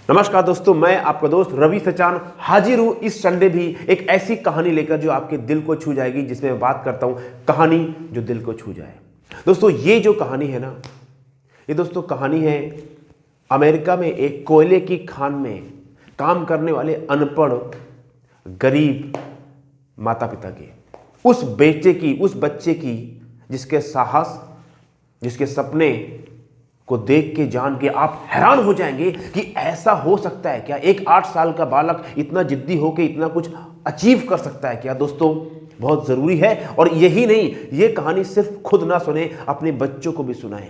नमस्कार दोस्तों, मैं आपका दोस्त रवि सचान हाजिर हूं इस संडे भी एक ऐसी कहानी लेकर जो आपके दिल को छू जाएगी, जिसमें मैं बात करता हूं कहानी जो दिल को छू जाए। दोस्तों ये जो कहानी है ना, ये दोस्तों कहानी है अमेरिका में एक कोयले की खान में काम करने वाले अनपढ़ गरीब माता पिता की, उस बच्चे की जिसके साहस, जिसके सपने को देख के जान के आप हैरान हो जाएंगे कि ऐसा हो सकता है क्या। एक 8 साल का बालक इतना जिद्दी होकर इतना कुछ अचीव कर सकता है क्या। दोस्तों बहुत ज़रूरी है, और यही नहीं, ये कहानी सिर्फ खुद ना सुने, अपने बच्चों को भी सुनाएं,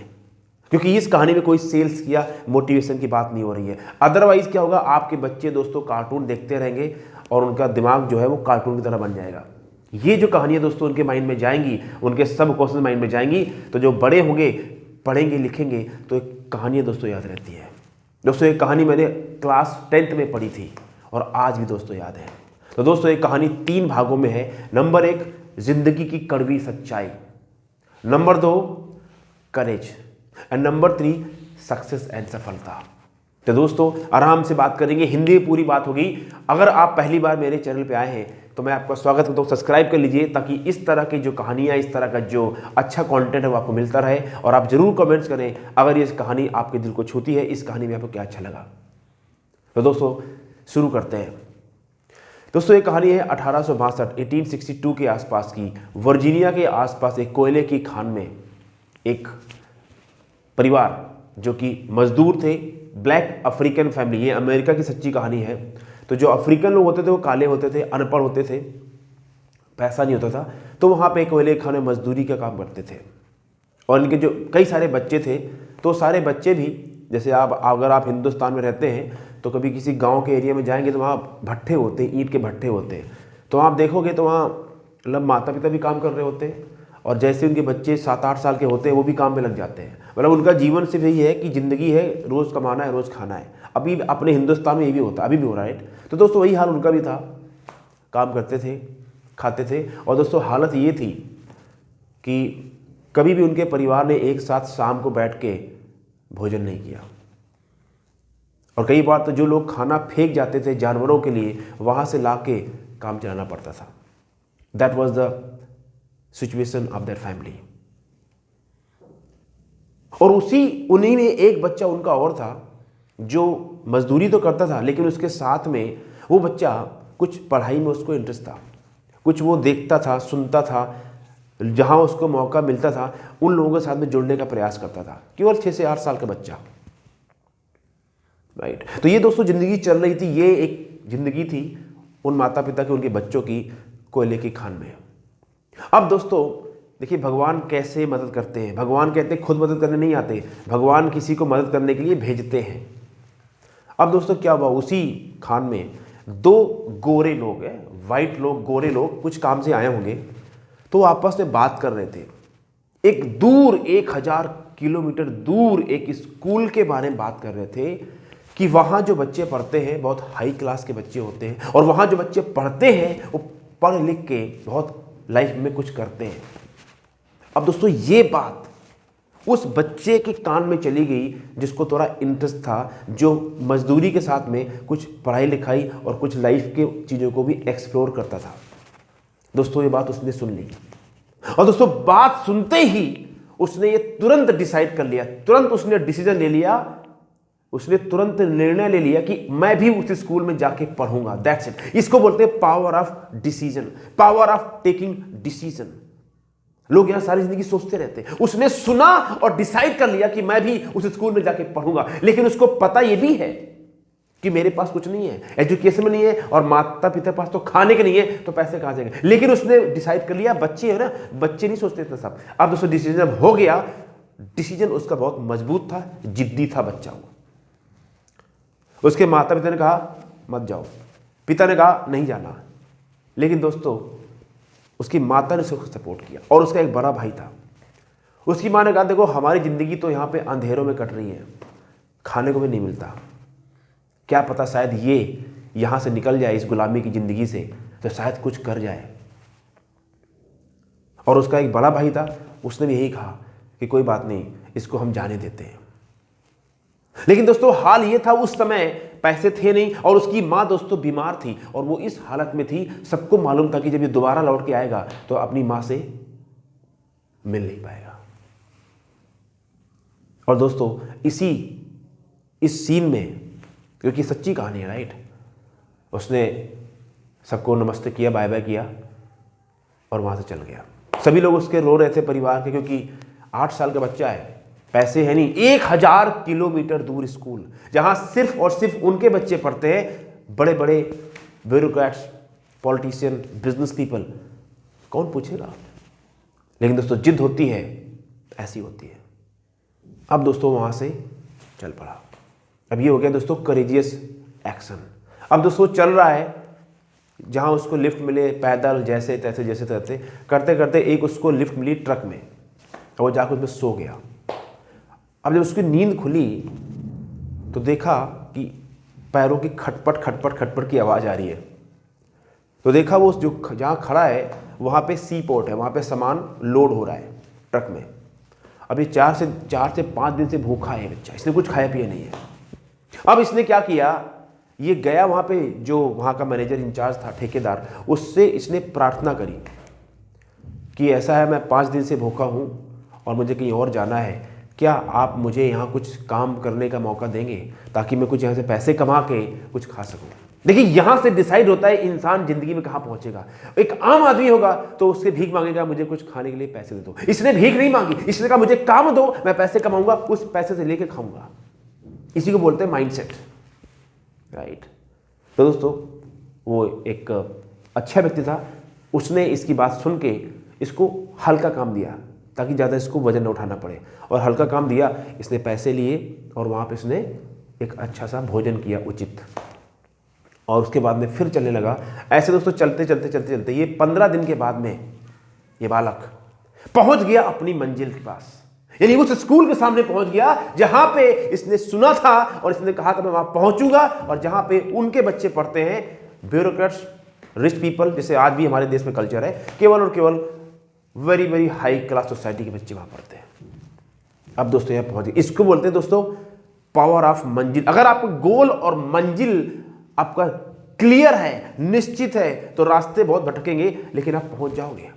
क्योंकि इस कहानी में कोई सेल्स या मोटिवेशन की बात नहीं हो रही है। अदरवाइज क्या होगा, आपके बच्चे दोस्तों कार्टून देखते रहेंगे और उनका दिमाग जो है वो कार्टून की तरह बन जाएगा। ये जो कहानियाँ दोस्तों उनके माइंड में जाएंगी, उनके सब क्वेश्चन माइंड में जाएंगी, तो जो बड़े होंगे, पढ़ेंगे, लिखेंगे, तो एक कहानियाँ दोस्तों याद रहती है। दोस्तों एक कहानी मैंने क्लास 10th में पढ़ी थी और आज भी दोस्तों याद है। तो दोस्तों एक कहानी 3 भागों में है। नंबर 1 जिंदगी की कड़वी सच्चाई, number 2 courage, and number 3 success and सफलता। तो दोस्तों आराम से बात करेंगे, हिंदी में पूरी बात होगी। अगर आप पहली बार मेरे चैनल पे आए हैं तो मैं आपका स्वागत करता हूँ, सब्सक्राइब कर लीजिए, ताकि इस तरह की जो कहानियाँ, इस तरह का जो अच्छा कंटेंट है वो आपको मिलता रहे। और आप जरूर कमेंट्स करें अगर ये कहानी आपके दिल को छूती है, इस कहानी में आपको क्या अच्छा लगा। तो दोस्तों शुरू करते हैं। दोस्तों ये कहानी है 1862 के आसपास की, वर्जीनिया के आसपास एक कोयले की खान में एक परिवार जो कि मजदूर थे, ब्लैक अफ्रीकन फैमिली। ये अमेरिका की सच्ची कहानी है। तो जो अफ्रीकन लोग होते थे वो काले होते थे, अनपढ़ होते थे, पैसा नहीं होता था, तो वहाँ पे कोयले खाने मजदूरी का काम करते थे। और इनके जो कई सारे बच्चे थे, तो सारे बच्चे भी, जैसे अगर आप हिंदुस्तान में रहते हैं तो कभी किसी गांव के एरिया में जाएंगे तो वहाँ भट्ठे होते हैं, ईंट के भट्ठे होते हैं, तो आप देखोगे तो वहाँ मतलब माता पिता भी काम कर रहे होते हैं, और जैसे उनके बच्चे 7-8 साल के होते हैं वो भी काम में लग जाते हैं। मतलब उनका जीवन सिर्फ यही है कि ज़िंदगी है, रोज़ कमाना है, रोज़ खाना है। अभी अपने हिंदुस्तान में ये भी होता है, अभी भी हो रहा है। तो दोस्तों वही हाल उनका भी था, काम करते थे, खाते थे। और दोस्तों हालत ये थी कि कभी भी उनके परिवार ने एक साथ शाम को बैठ के भोजन नहीं किया, और कई बार तो जो लोग खाना फेंक जाते थे जानवरों के लिए, वहाँ से ला के काम चलाना पड़ता था। That was the situation of that family. और उन्हीं में एक बच्चा उनका और था जो मजदूरी तो करता था, लेकिन उसके साथ में वो बच्चा कुछ पढ़ाई में उसको इंटरेस्ट था, कुछ वो देखता था, सुनता था, जहाँ उसको मौका मिलता था उन लोगों के साथ में जुड़ने का प्रयास करता था। केवल 6 से 8 साल का बच्चा, राइट। तो ये दोस्तों ज़िंदगी चल रही थी, ये एक ज़िंदगी थी उन माता पिता की, उनके बच्चों की, कोयले की खान में। अब दोस्तों देखिए भगवान कैसे मदद करते हैं। भगवान कहते हैं खुद मदद करने नहीं आते, भगवान किसी को मदद करने के लिए भेजते हैं। अब दोस्तों क्या हुआ, उसी खान में 2 गोरे लोग हैं, वाइट लोग, गोरे लोग, कुछ काम से आए होंगे, तो आपस में बात कर रहे थे। एक दूर 1000 किलोमीटर दूर एक स्कूल के बारे में बात कर रहे थे कि वहाँ जो बच्चे पढ़ते हैं बहुत हाई क्लास के बच्चे होते हैं, और वहाँ जो बच्चे पढ़ते हैं वो पढ़ लिख के बहुत लाइफ में कुछ करते हैं। अब दोस्तों ये बात उस बच्चे के कान में चली गई जिसको थोड़ा इंटरेस्ट था, जो मजदूरी के साथ में कुछ पढ़ाई लिखाई और कुछ लाइफ के चीज़ों को भी एक्सप्लोर करता था। दोस्तों ये बात उसने सुन ली, और दोस्तों बात सुनते ही उसने ये तुरंत डिसाइड कर लिया, तुरंत उसने डिसीजन ले लिया, उसने तुरंत निर्णय ले लिया कि मैं भी उस स्कूल में जाके पढ़ूंगा। That's it. इसको बोलते हैं power of decision, power of taking decision. लोग यहां सारी जिंदगी सोचते रहते हैं। उसने सुना और डिसाइड कर लिया कि मैं भी उस स्कूल में जाके पढ़ूंगा, लेकिन उसको पता यह भी है कि मेरे पास कुछ नहीं है, एजुकेशन में नहीं है, और माता पिता पास तो खाने के नहीं है, तो पैसे कहां जाएंगे। लेकिन उसने डिसाइड कर लिया। बच्चे है ना, बच्चे नहीं सोचते थे सब। अब दोस्तों डिसीजन हो गया, डिसीजन उसका बहुत मजबूत था, जिद्दी था बच्चा वो। उसके माता पिता ने कहा मत जाओ, पिता ने कहा नहीं जाना, लेकिन दोस्तों उसकी माता ने उसको सपोर्ट किया। और उसका एक बड़ा भाई था, उसकी माँ ने कहा देखो हमारी ज़िंदगी तो यहाँ पे अंधेरों में कट रही है, खाने को भी नहीं मिलता, क्या पता शायद ये यहाँ से निकल जाए इस गुलामी की ज़िंदगी से, तो शायद कुछ कर जाए। और उसका एक बड़ा भाई था, उसने भी यही कहा कि कोई बात नहीं, इसको हम जाने देते हैं। लेकिन दोस्तों हाल ये था, उस समय पैसे थे नहीं, और उसकी माँ दोस्तों बीमार थी और वो इस हालत में थी, सबको मालूम था कि जब ये दोबारा लौट के आएगा तो अपनी माँ से मिल नहीं पाएगा। और दोस्तों इस सीन में, क्योंकि सच्ची कहानी है राइट, उसने सबको नमस्ते किया, बाय बाय किया और वहाँ से चल गया। सभी लोग उसके रो रहे थे परिवार के, क्योंकि 8 साल का बच्चा है, पैसे है नहीं, 1000 किलोमीटर दूर स्कूल जहाँ सिर्फ और सिर्फ उनके बच्चे पढ़ते हैं, बड़े बड़े ब्यूरोक्रेट्स, पॉलिटिशियन, बिजनेस पीपल, कौन पूछेगा। लेकिन दोस्तों जिद होती है ऐसी होती है। अब दोस्तों वहाँ से चल पड़ा। अब ये हो गया दोस्तों करेजियस एक्शन। अब दोस्तों चल रहा है, जहाँ उसको लिफ्ट मिले, पैदल जैसे तैसे करते करते एक उसको लिफ्ट मिली ट्रक में, और वो जाकर उसमें सो गया। अब जब उसकी नींद खुली तो देखा कि पैरों की खटपट की आवाज़ आ रही है। तो देखा वो जो जहाँ खड़ा है वहाँ पे सी पोर्ट है, वहाँ पे सामान लोड हो रहा है ट्रक में। अभी 4 से 5 दिन से भूखा है बच्चा, इसने कुछ खाया पिया नहीं है। अब इसने क्या किया, ये गया वहाँ पे, जो वहाँ का मैनेजर इंचार्ज था, ठेकेदार, उससे इसने प्रार्थना करी कि ऐसा है मैं 5 दिन से भूखा हूँ और मुझे कहीं और जाना है, क्या आप मुझे यहाँ कुछ काम करने का मौका देंगे ताकि मैं कुछ यहाँ से पैसे कमा के कुछ खा सकूँ। देखिए यहाँ से डिसाइड होता है इंसान ज़िंदगी में कहाँ पहुँचेगा। एक आम आदमी होगा तो उससे भीख मांगेगा, मुझे कुछ खाने के लिए पैसे दे दो। इसने भीख नहीं मांगी, इसने कहा मुझे काम दो, मैं पैसे कमाऊंगा, उस पैसे से लेके खाऊंगा। इसी को बोलते हैं माइंडसेट, राइट। तो दोस्तों वो एक अच्छा व्यक्ति था, उसने इसकी बात सुन के इसको हल्का काम दिया ताकि ज़्यादा इसको वजन न उठाना पड़े, और हल्का काम दिया। इसने पैसे लिए और वहाँ पे इसने एक अच्छा सा भोजन किया उचित, और उसके बाद में फिर चलने लगा। ऐसे दोस्तों चलते ये 15 दिन के बाद में ये बालक पहुँच गया अपनी मंजिल के पास, यानी उस स्कूल के सामने पहुँच गया जहाँ पे इसने सुना था और इसने कहा था मैं वहाँ पहुँचूंगा, और जहाँ पे उनके बच्चे पढ़ते हैं, ब्यूरोक्रेट्स, रिच पीपल, जैसे आज भी हमारे देश में कल्चर है, केवल और केवल very very high class society के बच्चे वहाँ पढ़ते हैं। अब दोस्तों यहाँ पहुँच गए, इसको बोलते हैं दोस्तों पावर ऑफ मंजिल। अगर आपका गोल और मंजिल आपका क्लियर है, निश्चित है, तो रास्ते बहुत भटकेंगे लेकिन आप पहुँच जाओगे।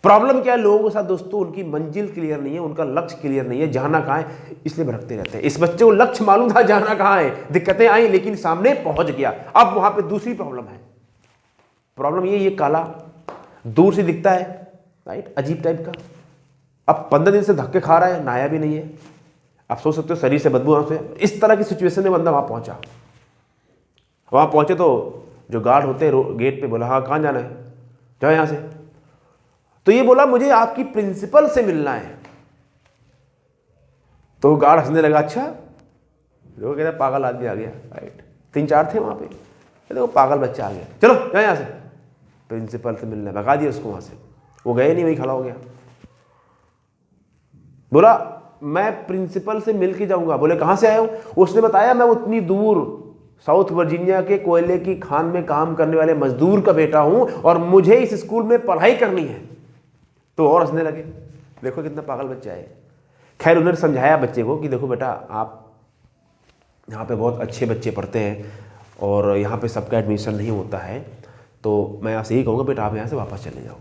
प्रॉब्लम क्या है लोगों के साथ दोस्तों, उनकी मंजिल क्लियर नहीं है, उनका लक्ष्य क्लियर नहीं है, जाना कहाँ है, इसलिए भटकते रहते हैं। इस बच्चे को लक्ष्य मालूम था जाना कहाँ है, दिक्कतें आई लेकिन सामने पहुँच गया। अब वहाँ पे दूसरी प्रॉब्लम है। प्रॉब्लम ये काला दूर से दिखता है, राइट, अजीब टाइप का। अब 15 दिन से धक्के खा रहा है, नहाया भी नहीं है। आप सोच सकते हो शरीर से बदबू आने से। इस तरह की सिचुएशन में बंदा वहाँ पहुँचा। वहाँ पहुँचे तो जो गार्ड होते हैं गेट पे, बोला हाँ कहाँ जाना है, जाओ यहाँ से। तो ये बोला मुझे आपकी प्रिंसिपल से मिलना है। तो गार्ड हंसने लगा, अच्छा, लोग कहते पागल आदमी आ गया, राइट। 3-4 थे वहाँ पे, कहते वो पागल बच्चा आ गया, चलो जाओ यहाँ से, प्रिंसिपल से मिलना है। भगा दिया उसको वहाँ से। वो गए नहीं, वहीं खड़ा हो गया। बोला मैं प्रिंसिपल से मिल के जाऊँगा। बोले कहाँ से आए हो? उसने बताया मैं उतनी दूर साउथ वर्जीनिया के कोयले की खान में काम करने वाले मजदूर का बेटा हूँ और मुझे इस स्कूल में पढ़ाई करनी है। तो और हंसने लगे, देखो कितना पागल बच्चा है। खैर उन्होंने समझाया बच्चे को कि देखो बेटा, आप यहाँ पे बहुत अच्छे बच्चे पढ़ते हैं और यहाँ पे सबका एडमिशन नहीं होता है, तो मैं आपसे यही कहूँगा बेटा आप यहाँ से वापस चले जाओ।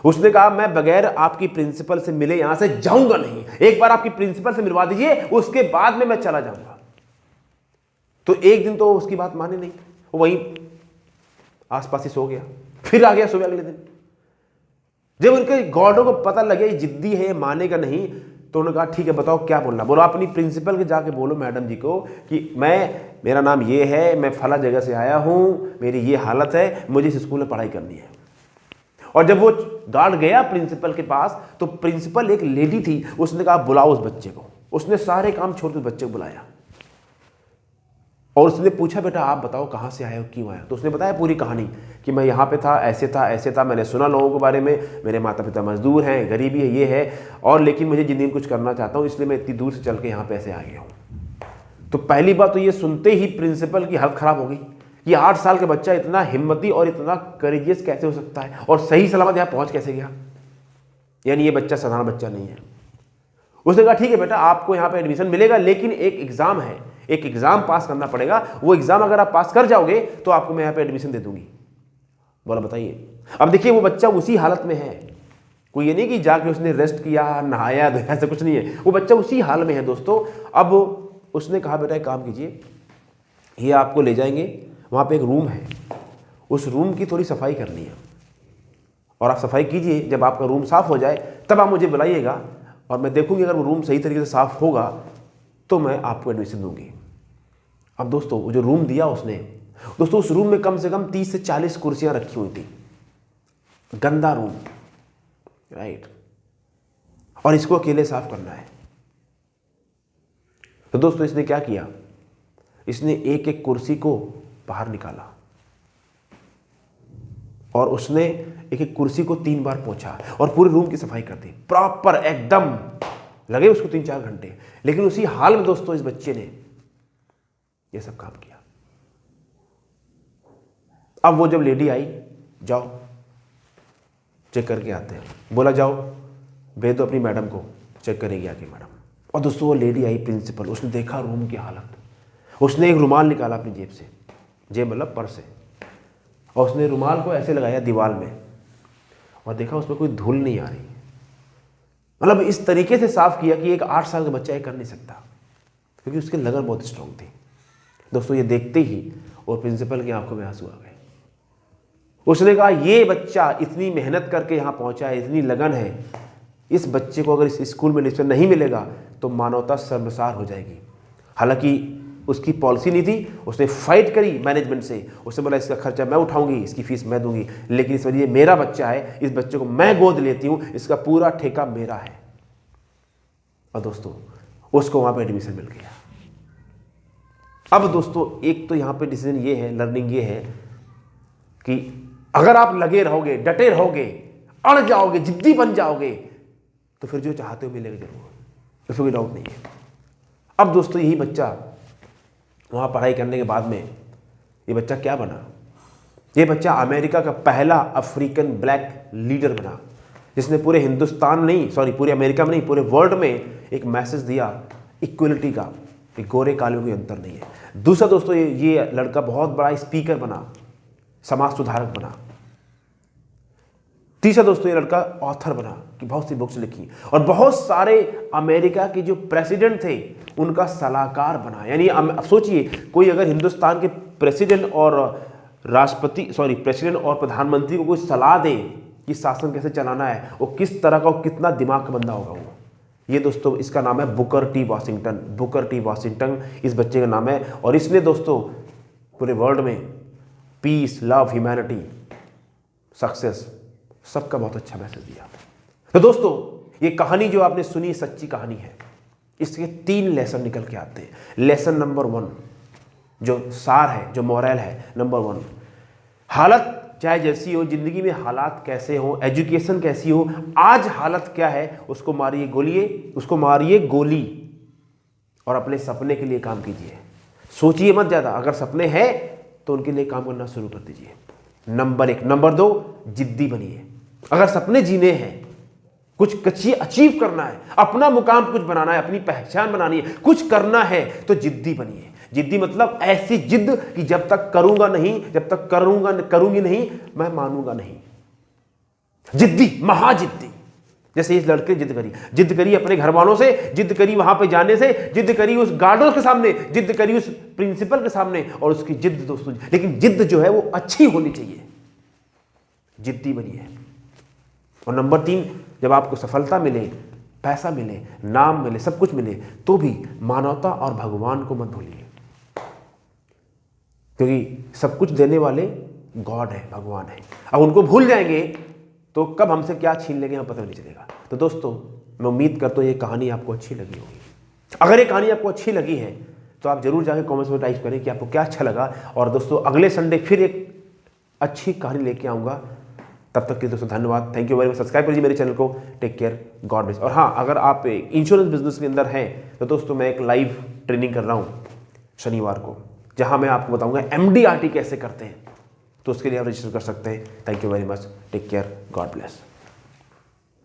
उसने कहा मैं बगैर आपकी प्रिंसिपल से मिले यहाँ से जाऊँगा नहीं, एक बार आपकी प्रिंसिपल से मिलवा दीजिए, उसके बाद में मैं चला जाऊँगा। तो एक दिन तो उसकी बात माने नहीं, वो वहीं आसपास ही सो गया। फिर आ गया सुबह अगले दिन। जब उनके गार्डों को पता लगे ये जिद्दी है, ये मानेगा नहीं, तो उन्होंने कहा ठीक है बताओ क्या बोलना। बोलो अपनी प्रिंसिपल के जाके बोलो मैडम जी को कि मेरा नाम ये है, मैं फला जगह से आया हूँ, मेरी ये हालत है, मुझे इस स्कूल में पढ़ाई करनी है। और जब वो गार्ड गया प्रिंसिपल के पास तो प्रिंसिपल एक लेडी थी, उसने कहा बुलाओ उस बच्चे को। उसने सारे काम छोड़ के बच्चे को बुलाया और उसने पूछा बेटा आप बताओ कहाँ से आए हो, क्यों आए हो? तो उसने बताया पूरी कहानी कि मैं यहाँ पे था, ऐसे था, मैंने सुना लोगों के बारे में, मेरे माता पिता मजदूर हैं, गरीबी है, ये है, और लेकिन मुझे ज़िंदगी में कुछ करना चाहता हूँ, इसलिए मैं इतनी दूर से चल के यहाँ पे ऐसे आ गया हूँ। तो पहली बात तो ये सुनते ही प्रिंसिपल की हालत ख़राब हो गई कि 8 साल का बच्चा इतना हिम्मती और इतना करेजियस कैसे हो सकता है और सही सलामत यहाँ पहुँच कैसे गया, यानी ये बच्चा साधारण बच्चा नहीं है। उसने कहा ठीक है बेटा आपको यहाँ पे एडमिशन मिलेगा, लेकिन एक एग्ज़ाम है, एक एग्जाम पास करना पड़ेगा। वो एग्जाम अगर आप पास कर जाओगे तो आपको मैं यहाँ पे एडमिशन दे दूंगी। बोला बताइए। अब देखिए वो बच्चा उसी हालत में है, कोई ये नहीं कि जाके उसने रेस्ट किया, नहाया, ऐसा कुछ नहीं है, वो बच्चा उसी हाल में है दोस्तों। अब उसने कहा बेटा एक काम कीजिए, ये आपको ले जाएंगे, वहाँ पे एक रूम है, उस रूम की थोड़ी सफाई करनी है और आप सफाई कीजिए। जब आपका रूम साफ़ हो जाए तब आप मुझे बुलाइएगा और मैं देखूंगी अगर वो रूम सही तरीके से साफ़ होगा तो मैं आपको एडमिशन दूंगी। अब दोस्तों वो जो रूम दिया उसने, दोस्तों उस रूम में कम से कम 30 से 40 कुर्सियाँ रखी हुई थी, गंदा रूम, राइट, और इसको अकेले साफ करना है। तो दोस्तों इसने क्या किया, इसने एक एक कुर्सी को बाहर निकाला और उसने एक एक कुर्सी को 3 बार पोंछा और पूरे रूम की सफाई कर दी प्रॉपर, एकदम लगे उसको 3-4 घंटे। लेकिन उसी हाल में दोस्तों इस बच्चे ने ये सब काम किया। अब वो जब लेडी आई, जाओ चेक करके आते हैं, बोला जाओ भेज दो अपनी मैडम को, चेक करेगी आके मैडम। और दोस्तों वो लेडी आई प्रिंसिपल, उसने देखा रूम की हालत, उसने एक रुमाल निकाला अपनी जेब से, जेब मतलब पर्स से, और उसने रुमाल को ऐसे लगाया दीवार में और देखा उसमें कोई धूल नहीं आ रही। मतलब इस तरीके से साफ किया कि एक 8 साल का बच्चा ये कर नहीं सकता, क्योंकि उसकी लगन बहुत स्ट्रांग थी। दोस्तों ये देखते ही और प्रिंसिपल की आंखों में आंसू आ गए। उसने कहा ये बच्चा इतनी मेहनत करके यहाँ पहुँचा है, इतनी लगन है, इस बच्चे को अगर इस स्कूल में एडमिशन नहीं मिलेगा तो मानवता शर्मसार हो जाएगी। हालांकि उसकी पॉलिसी नहीं थी, उसने फाइट करी मैनेजमेंट से, उसने बोला इसका खर्चा मैं उठाऊंगी, इसकी फीस मैं दूंगी, लेकिन इस वजह मेरा बच्चा है, इस बच्चे को मैं गोद लेती हूँ, इसका पूरा ठेका मेरा है। और दोस्तों उसको वहाँ पे एडमिशन मिल गया। अब दोस्तों एक तो यहाँ पे डिसीजन ये है, लर्निंग ये है कि अगर आप लगे रहोगे, डटे रहोगे, अड़ जाओगे, जिद्दी बन जाओगे, तो फिर जो चाहते हो मिलेगा जरूर, इसमें कोई डाउट नहीं है। अब दोस्तों यही बच्चा वहाँ पढ़ाई करने के बाद में ये बच्चा क्या बना, ये बच्चा अमेरिका का पहला अफ्रीकन ब्लैक लीडर बना, जिसने पूरे हिंदुस्तान नहीं, सॉरी पूरे अमेरिका में नहीं, पूरे वर्ल्ड में एक मैसेज दिया इक्वलिटी का, कि गोरे काले में कोई अंतर नहीं है। दूसरा दोस्तों ये लड़का बहुत बड़ा स्पीकर बना, समाज सुधारक बना। तीसरा दोस्तों ये लड़का ऑथर बना, कि बहुत सी बुक्स लिखी, और बहुत सारे अमेरिका के जो प्रेसिडेंट थे उनका सलाहकार बना। यानी अब सोचिए, कोई अगर हिंदुस्तान के प्रेसिडेंट और राष्ट्रपति, सॉरी प्रेसिडेंट और प्रधानमंत्री को कोई सलाह दे कि शासन कैसे चलाना है, वो किस तरह का, कितना दिमाग का बंदा होगा वो। ये दोस्तों इसका नाम है Booker T Washington. Booker T Washington इस बच्चे का नाम है, और इसने दोस्तों पूरे वर्ल्ड में पीस, लव, ह्यूमैनिटी, सक्सेस, सबका बहुत अच्छा मैसेज दिया। तो दोस्तों ये कहानी जो आपने सुनी सच्ची कहानी है, इसके 3 लेसन निकल के आते हैं। लेसन नंबर 1 जो सार है, जो मोरल है, नंबर 1, हालत चाहे जैसी हो, जिंदगी में हालात कैसे हो, एजुकेशन कैसी हो, आज हालत क्या है उसको मारिए गोली और अपने सपने के लिए काम कीजिए। सोचिए मत ज़्यादा, अगर सपने हैं तो उनके लिए काम करना शुरू कर दीजिए, नंबर 1। नंबर 2, जिद्दी बनिए। अगर सपने जीने हैं, कुछ अचीव करना है, अपना मुकाम कुछ बनाना है, अपनी पहचान बनानी है, कुछ करना है, तो जिद्दी बनिए। जिद्दी मतलब ऐसी जिद्द कि जब तक करूंगा नहीं, जब तक करूंगी नहीं, मैं मानूंगा नहीं। जिद्दी, महाजिद्दी। जैसे इस लड़के जिद्द करी अपने घर वालों से, जिद्द करी वहां पे जाने से, जिद्द करी उस गार्डों के सामने, जिद्द करी उस प्रिंसिपल के सामने, और उसकी जिद्द दोस्तों, लेकिन जिद्द जो है वो अच्छी होनी चाहिए। जिद्दी बनिए। और नंबर 3, जब आपको सफलता मिले, पैसा मिले, नाम मिले, सब कुछ मिले, तो भी मानवता और भगवान को मत भूलिए, क्योंकि सब कुछ देने वाले गॉड है, भगवान है। अब उनको भूल जाएंगे तो कब हमसे क्या छीन लेंगे हमें पता नहीं चलेगा। तो दोस्तों मैं उम्मीद करता हूँ ये कहानी आपको अच्छी लगी होगी। अगर ये कहानी आपको अच्छी लगी है तो आप जरूर जाकर कमेंट्स में टाइप करें कि आपको क्या अच्छा लगा। और दोस्तों अगले संडे फिर एक अच्छी कहानी लेके आऊँगा। तब तक के दोस्तों धन्यवाद, thank you very much. Subscribe कीजिए मेरे चैनल को। Take care, God bless. और हाँ, अगर आप इंश्योरेंस बिजनेस के अंदर हैं तो दोस्तों मैं एक लाइव ट्रेनिंग कर रहा हूँ शनिवार को, जहाँ मैं आपको बताऊँगा MDRT कैसे करते हैं, तो उसके लिए आप रजिस्टर कर सकते हैं। Thank you very much, take care, God bless.